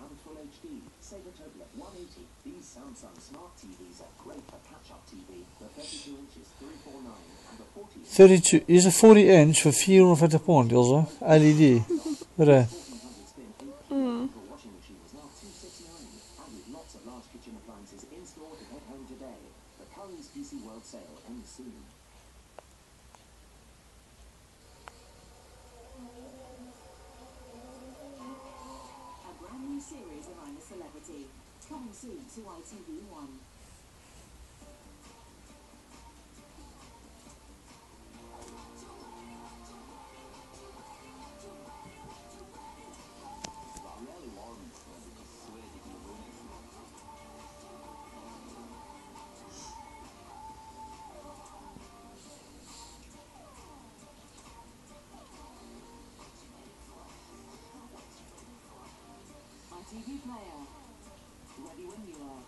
and Full HD. Save a total of 180. These Samsung Smart TVs are great for catch-up TV. The 32 inches 349 and the 40 inch 32 is een 40 inch voor £450, Ilse. LED. Right. The washing machine is now $269, and with lots of large kitchen appliances in store to head home today. The Currys PC World sale ends soon. A brand new series of I'm a Celebrity, coming soon to ITV1. ITV Player, ready when you are.